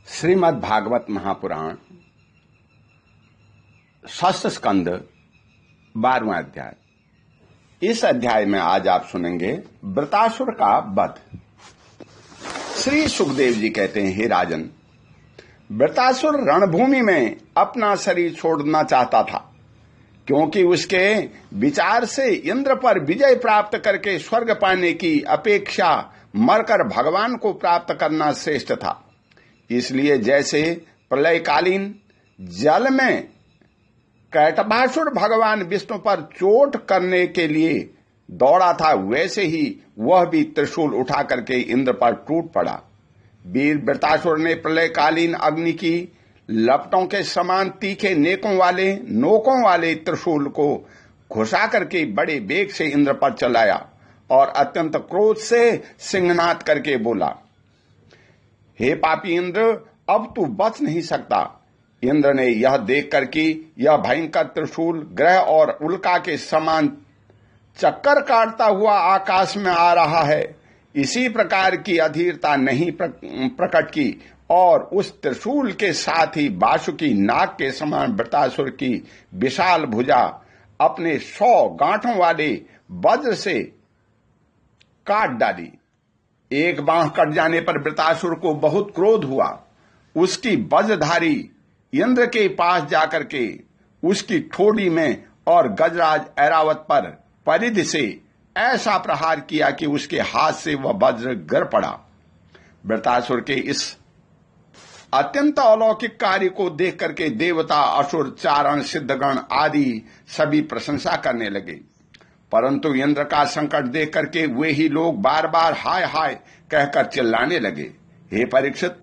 श्रीमद् भागवत महापुराण षष्ठ स्कंद 12वां अध्याय। इस अध्याय में आज आप सुनेंगे वृत्रासुर का वध। श्री सुखदेव जी कहते हैं, हे राजन, वृत्रासुर रणभूमि में अपना शरीर छोड़ना चाहता था, क्योंकि उसके विचार से इंद्र पर विजय प्राप्त करके स्वर्ग पाने की अपेक्षा मरकर भगवान को प्राप्त करना श्रेष्ठ था। इसलिए जैसे प्रलयकालीन जल में कैटभासुर भगवान विष्णु पर चोट करने के लिए दौड़ा था, वैसे ही वह भी त्रिशूल उठा करके इंद्र पर टूट पड़ा। वीर वृत्रासुर ने प्रलयकालीन अग्नि की लपटों के समान तीखे नोकों वाले त्रिशूल को घुसा करके बड़े वेग से इंद्र पर चलाया और अत्यंत क्रोध से सिंहनाद करके बोला, हे पापी इंद्र, अब तू बच नहीं सकता। इंद्र ने यह देखकर कि यह भयंकर त्रिशूल ग्रह और उल्का के समान चक्कर काटता हुआ आकाश में आ रहा है, इसी प्रकार की अधीरता नहीं प्रकट की और उस त्रिशूल के साथ ही बासुकी नाग के समान वृत्रासुर की विशाल भुजा अपने 100 गांठों वाले वज्र से काट डाली। एक बांह कट जाने पर वृत्रासुर को बहुत क्रोध हुआ। उसकी वज्रधारी इंद्र के पास जाकर के उसकी ठोड़ी में और गजराज ऐरावत पर परिधि से ऐसा प्रहार किया कि उसके हाथ से वह वज्र गिर पड़ा। वृत्रासुर के इस अत्यंत अलौकिक कार्य को देख करके देवता, असुर, चारण, सिद्धगण आदि सभी प्रशंसा करने लगे, परंतु इंद्र का संकट देख करके वे ही लोग बार बार हाय हाय कहकर चिल्लाने लगे। हे परीक्षित,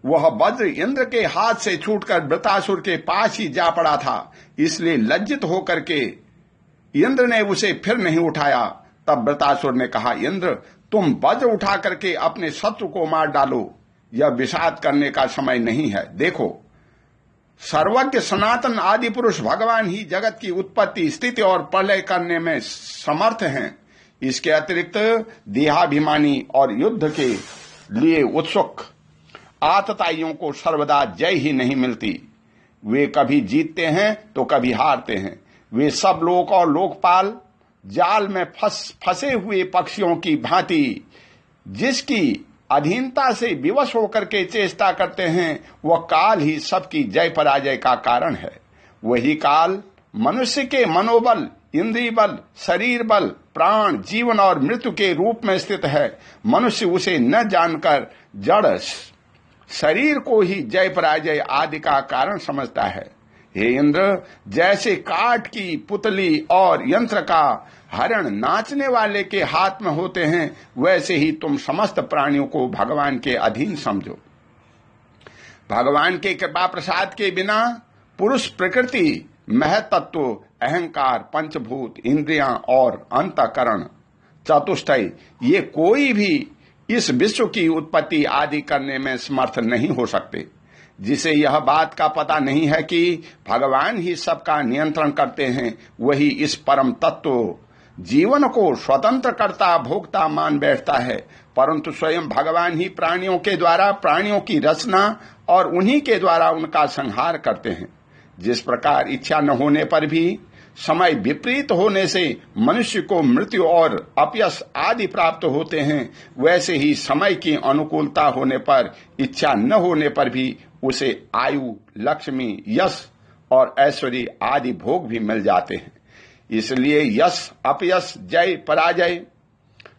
वह वज्र इंद्र के हाथ से छूटकर वृत्रासुर के पास ही जा पड़ा था, इसलिए लज्जित होकर के इंद्र ने उसे फिर नहीं उठाया। तब वृत्रासुर ने कहा, इंद्र, तुम वज्र उठा करके अपने शत्रु को मार डालो, यह विषाद करने का समय नहीं है। देखो, सर्वज्ञ सनातन आदि पुरुष भगवान ही जगत की उत्पत्ति, स्थिति और प्रलय करने में समर्थ हैं। इसके अतिरिक्त देहाभिमानी और युद्ध के लिए उत्सुक आतताइयों को सर्वदा जय ही नहीं मिलती। वे कभी जीतते हैं तो कभी हारते हैं। वे सब लोक और लोकपाल जाल में फंसे हुए पक्षियों की भांति जिसकी अधीनता से विवश होकर के चेष्टा करते हैं, वह काल ही सबकी जय पराजय का कारण है। वही काल मनुष्य के मनोबल, इंद्रिय बल, शरीर बल, प्राण, जीवन और मृत्यु के रूप में स्थित है। मनुष्य उसे न जानकर जड़ शरीर को ही जय पराजय आदि का कारण समझता है। हे इंद्र, जैसे काठ की पुतली और यंत्र का हरण नाचने वाले के हाथ में होते हैं, वैसे ही तुम समस्त प्राणियों को भगवान के अधीन समझो। भगवान के कृपा प्रसाद के बिना पुरुष प्रकृति, महतत्व, अहंकार, पंचभूत, इंद्रियां और अंतःकरण चतुष्टय, ये कोई भी इस विश्व की उत्पत्ति आदि करने में समर्थ नहीं हो सकते। जिसे यह बात का पता नहीं है कि भगवान ही सबका नियंत्रण करते हैं, वही इस परम तत्व जीवन को स्वतंत्र करता भोक्ता मान बैठता है, परंतु स्वयं भगवान ही प्राणियों के द्वारा प्राणियों की रचना और उन्हीं के द्वारा उनका संहार करते हैं। जिस प्रकार इच्छा न होने पर भी समय विपरीत होने से मनुष्य को मृत्यु और अपयश आदि प्राप्त होते हैं, वैसे ही समय की अनुकूलता होने पर, इच्छा न होने पर भी उसे आयु, लक्ष्मी, यश और ऐश्वर्य आदि भोग भी मिल जाते हैं। इसलिए यश, अपयश, जय, पराजय,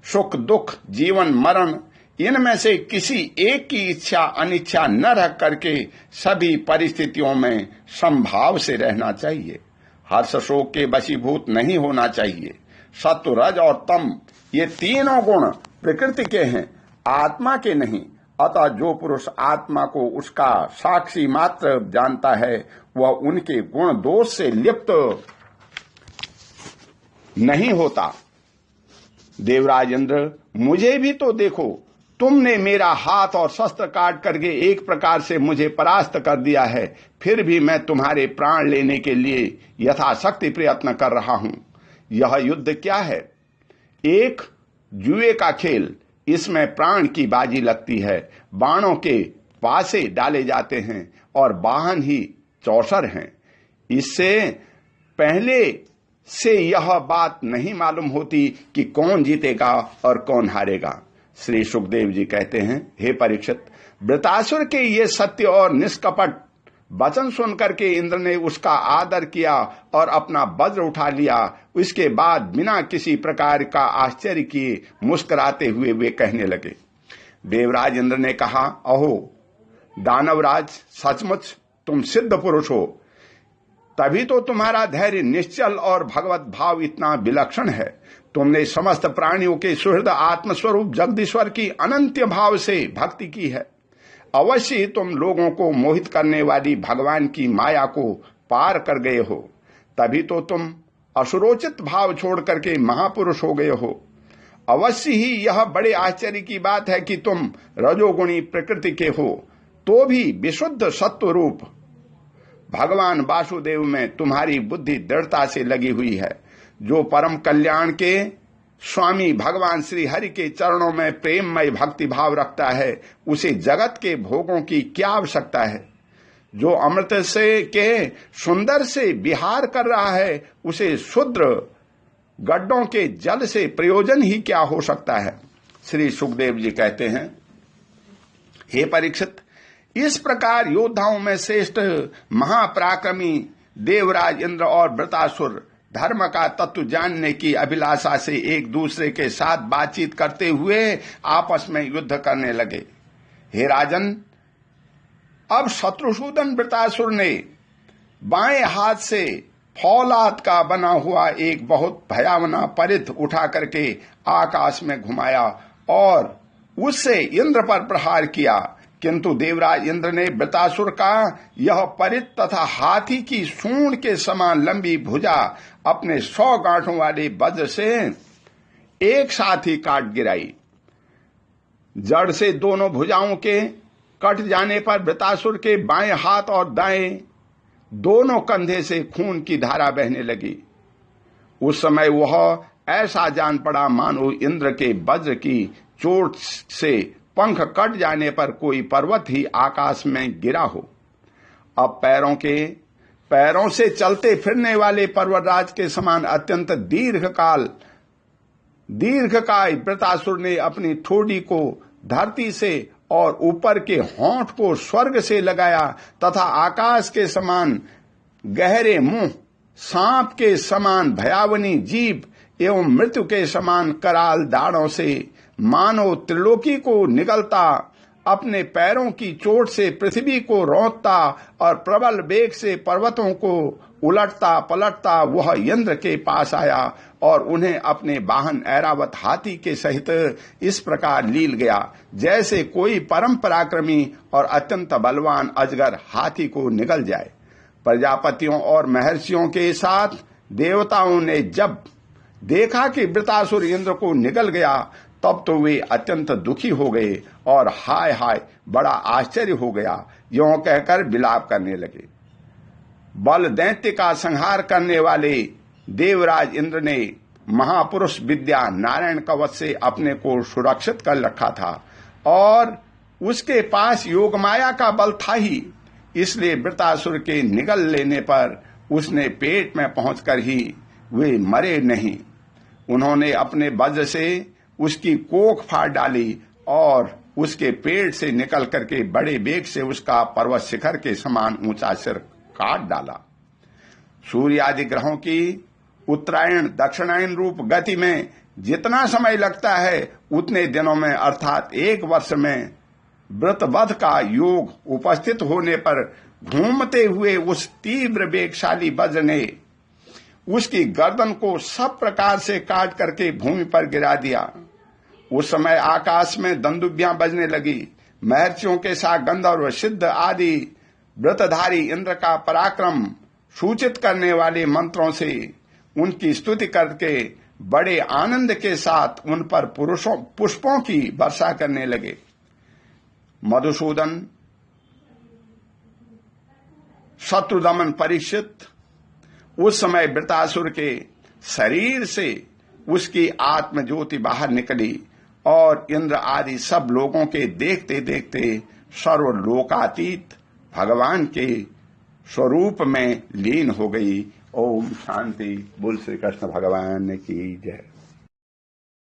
सुख, दुख, जीवन, मरण, इनमें से किसी एक की इच्छा अनिच्छा न रख करके सभी परिस्थितियों में समभाव से रहना चाहिए। हर्ष शोक के वशीभूत नहीं होना चाहिए। सत्व, रज और तम, ये तीनों गुण प्रकृति के हैं, आत्मा के नहीं। अतः जो पुरुष आत्मा को उसका साक्षी मात्र जानता है, वह उनके गुण दोष से लिप्त नहीं होता। देवराज इंद्र, मुझे भी तो देखो, तुमने मेरा हाथ और शस्त्र काट करके एक प्रकार से मुझे परास्त कर दिया है, फिर भी मैं तुम्हारे प्राण लेने के लिए यथाशक्ति प्रयत्न कर रहा हूं। यह युद्ध क्या है? एक जुए का खेल। इसमें प्राण की बाजी लगती है। बाणों के पासे डाले जाते हैं और वाहन ही चौसर हैं। इससे पहले से यह बात नहीं मालूम होती कि कौन जीतेगा और कौन हारेगा। श्री सुखदेव जी कहते हैं, हे परीक्षित, वृतासुर के ये सत्य और निष्कपट वचन सुनकर के इंद्र ने उसका आदर किया और अपना वज्र उठा लिया। इसके बाद बिना किसी प्रकार का आश्चर्य किए मुस्कुराते हुए वे कहने लगे। देवराज इंद्र ने कहा, अहो दानवराज, सचमुच तुम सिद्ध पुरुष हो, तभी तो तुम्हारा धैर्य निश्चल और भगवत भाव इतना विलक्षण है। तुमने समस्त प्राणियों के सुहृद आत्मस्वरूप जगदीश्वर की अनंत भाव से भक्ति की है। अवश्य तुम लोगों को मोहित करने वाली भगवान की माया को पार कर गए हो, तभी तो तुम असुरोचित भाव छोड़ करके महापुरुष हो गए हो। अवश्य ही यह बड़े आश्चर्य की बात है कि तुम रजोगुणी प्रकृति के हो, तो भी विशुद्ध सत्व रूप भगवान वासुदेव में तुम्हारी बुद्धि दृढ़ता से लगी हुई है। जो परम कल्याण के स्वामी भगवान श्री हरि के चरणों में प्रेममय भक्ति भाव रखता है, उसे जगत के भोगों की क्या आवश्यकता है। जो अमृत से के सुंदर से विहार कर रहा है, उसे शुद्र गड्ढों के जल से प्रयोजन ही क्या हो सकता है। श्री सुखदेव जी कहते हैं, हे परीक्षित, इस प्रकार योद्धाओं में श्रेष्ठ महापराक्रमी देवराज इंद्र और वृतासुर धर्म का तत्व जानने की अभिलाषा से एक दूसरे के साथ बातचीत करते हुए आपस में युद्ध करने लगे। हे राजन, अब शत्रुसूदन वृतासुर ने बाएं हाथ से फौलाद का बना हुआ एक बहुत भयावना परिध उठा करके आकाश में घुमाया और उससे इंद्र पर प्रहार किया, किंतु देवराज इंद्र ने वृतासुर का यह परिध तथा हाथी की सूंड के समान लंबी भुजा अपने 100 गांठों वाले वज्र से एक साथ ही काट गिराई। जड़ से दोनों भुजाओं के कट जाने पर वृतासुर के बाएं हाथ और दाएं दोनों कंधे से खून की धारा बहने लगी। उस समय वह ऐसा जान पड़ा मानो इंद्र के वज्र की चोट से पंख कट जाने पर कोई पर्वत ही आकाश में गिरा हो। अब पैरों से चलते फिरने वाले पर्वतराज के समान अत्यंत दीर्घकाय वृतासुर ने अपनी ठोड़ी को धरती से और ऊपर के होंठ को स्वर्ग से लगाया तथा आकाश के समान गहरे मुंह, सांप के समान भयावनी जीभ एवं मृत्यु के समान कराल दाढ़ों से मानो त्रिलोकी को निगलता, अपने पैरों की चोट से पृथ्वी को रौंदता और प्रबल वेग से पर्वतों को उलटता पलटता वह इंद्र के पास आया और उन्हें अपने वाहन ऐरावत हाथी के सहित इस प्रकार लील गया, जैसे कोई परम पराक्रमी और अत्यंत बलवान अजगर हाथी को निगल जाए। प्रजापतियों और महर्षियों के साथ देवताओं ने जब देखा कि वृतासुर इंद्र को निगल गया, तब तो वे अत्यंत दुखी हो गए और हाय हाय बड़ा आश्चर्य हो गया, यों कहकर विलाप करने लगे। बल दैत्य का संहार करने वाले देवराज इंद्र ने महापुरुष विद्या नारायण कवच से अपने को सुरक्षित कर रखा था और उसके पास योगमाया का बल था ही, इसलिए वृतासुर के निगल लेने पर उसने पेट में पहुंचकर ही वे मरे नहीं। उन्होंने अपने वज्र से उसकी कोख फाड़ डाली और उसके पेट से निकल करके बड़े वेग से उसका पर्वत शिखर के समान ऊंचा सिर काट डाला। सूर्य आदि ग्रहों की उत्तरायण दक्षिणायन रूप गति में जितना समय लगता है, उतने दिनों में अर्थात 1 वर्ष में व्रतवध का योग उपस्थित होने पर घूमते हुए उस तीव्र वेगशाली वज्र ने उसकी गर्दन को सब प्रकार से काट करके भूमि पर गिरा दिया। उस समय आकाश में दंदुभियां बजने लगी। महर्षियों के साथ गंधर्व सिद्ध आदि व्रतधारी इंद्र का पराक्रम सूचित करने वाले मंत्रों से उनकी स्तुति करके बड़े आनंद के साथ उन पर पुष्पों की वर्षा करने लगे। मधुसूदन, शत्रुदमन परीक्षित, उस समय वृतासुर के शरीर से उसकी आत्म ज्योति बाहर निकली और इंद्र आदि सब लोगों के देखते देखते सर्वलोकातीत भगवान के स्वरूप में लीन हो गई। ओम शांति। बोल श्री कृष्ण भगवान की जय।